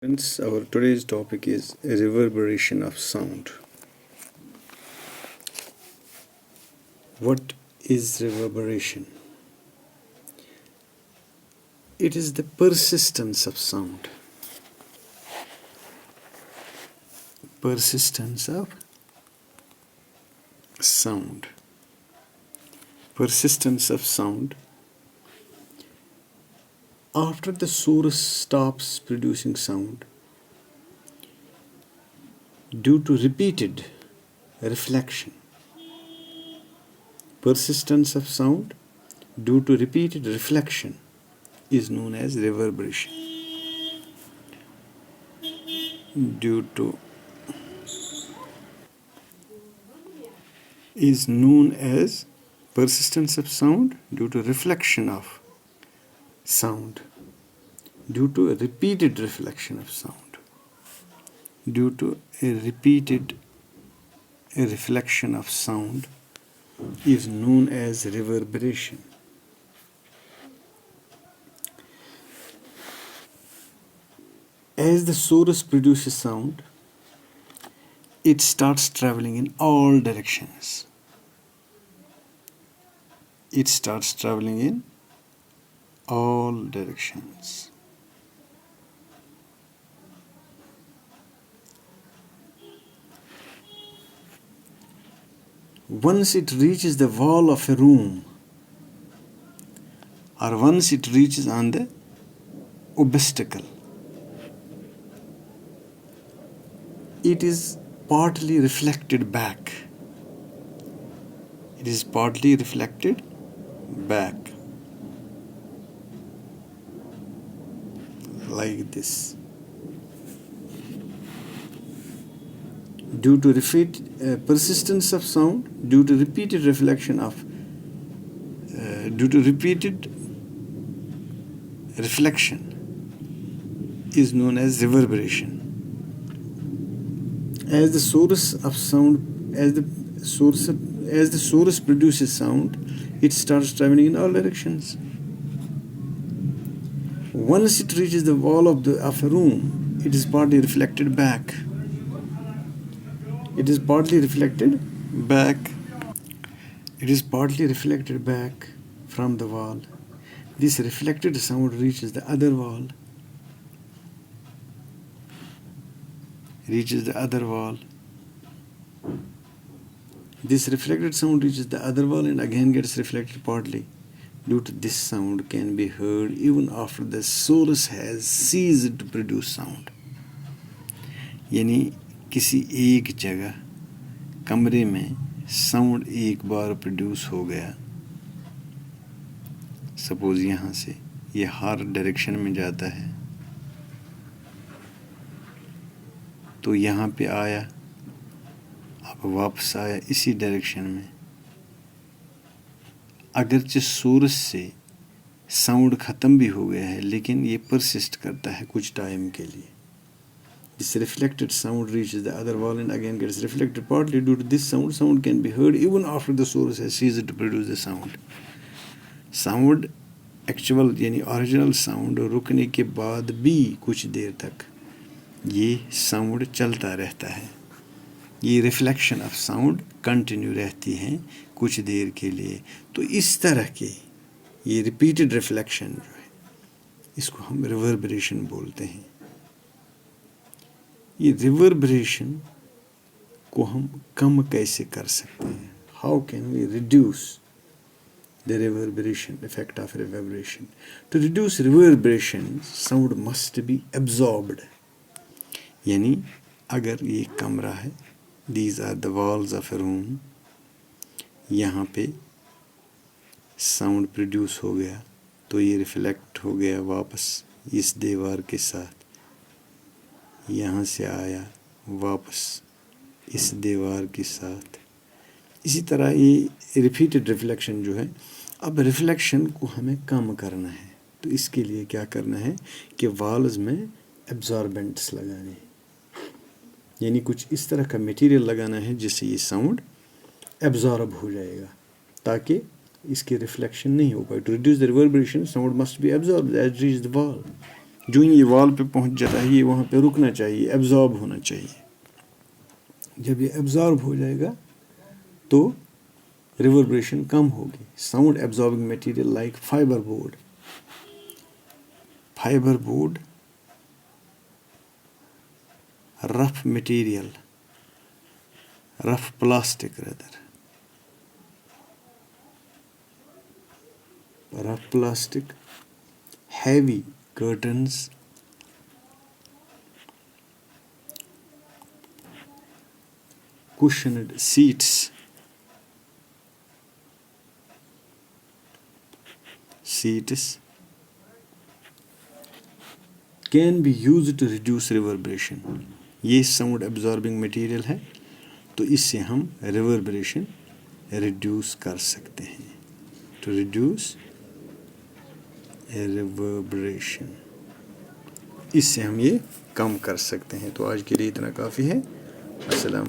Friends, our today's topic is reverberation of sound. What is reverberation? It is the persistence of sound. Persistence of sound. Persistence of sound. After the source stops producing sound, due to repeated reflection, persistence of sound due to repeated reflection is known as reverberation. Is known as persistence of sound due to reflection of sound, due to a repeated reflection of sound, due to a repeated reflection of sound is known as reverberation. As the source produces sound, it starts traveling in all directions. It starts traveling in all directions. Once it reaches the wall of a room, or once it reaches on the obstacle, it is partly reflected back. It is partly reflected back. Like this. Due to persistence of sound, due to repeated reflection is known as reverberation. As the source of sound, as the source produces sound, it starts traveling in all directions. Once it reaches the wall of a room, it is partly reflected back. It is partly reflected back. It is partly reflected back from the wall. This reflected sound reaches the other wall. This reflected sound reaches the other wall and again gets reflected partly. Due to this, sound can be heard even after the source has ceased to produce sound. यानी किसी एक जगह कमरे में sound एक बार produce हो गया, suppose यहाँ से ये हर डायरेक्शन में जाता है, तो यहाँ पे आया, अब वापस आया इसी डायरेक्शन में, अगरचे सोर्स से साउंड ख़त्म भी हो गया है लेकिन ये परसिस्ट करता है कुछ टाइम के लिए. This reflected sound reaches the other wall and again gets reflected partly. Due to this, sound can be heard even after the source has ceased to produce the sound. Sound actual यानी original sound रुकने के बाद भी कुछ देर तक ये sound चलता रहता है. ये reflection of sound continue रहती है कुछ देर के लिए. तो इस तरह के ये repeated reflection जो है इसको हम reverberation बोलते हैं. ये reverberation को हम कम कैसे कर सकते हैं? How can we reduce the reverberation, effect of reverberation? To reduce reverberation, sound must be absorbed. यानी अगर ये कमरा है, these are the walls of a room, यहाँ पे साउंड प्रोड्यूस हो गया तो ये रिफ्लेक्ट हो गया वापस इस दीवार के साथ, यहाँ से आया वापस इस दीवार के साथ. इसी तरह ये रिपीटेड रिफ्लेक्शन जो है, अब रिफ्लेक्शन को हमें कम करना है तो इसके लिए क्या करना है कि वॉल्स में एब्जॉर्बेंट्स लगाने हैं, यानी कुछ इस तरह का मटेरियल लगाना है जिससे ये साउंड एब्जॉर्ब हो जाएगा ताकि इसकी रिफ्लेक्शन नहीं हो पाए. To reduce the reverberation, sound must be absorbed as reach the wall. جو یہ وال پہ پہنچ جاتا ہے یہ وہاں پہ رکنا چاہیے, ایبزارب ہونا چاہیے. جب یہ ایبزارب ہو جائے گا تو ریوربریشن کم ہوگی. Sound absorbing material like fibre board. Fibre board, rough material, rough plastic rather, rough plastic, heavy curtains, cushioned seats, can be used to reduce reverberation. یہ ساؤنڈ ایبزاربنگ مٹیریل ہے تو اس سے ہم ریوربریشن ریڈیوس کر سکتے ہیں. ٹو ریڈیوس ریوربریشن, اس سے ہم یہ کم کر سکتے ہیں. تو آج کے لیے اتنا کافی ہے. السلام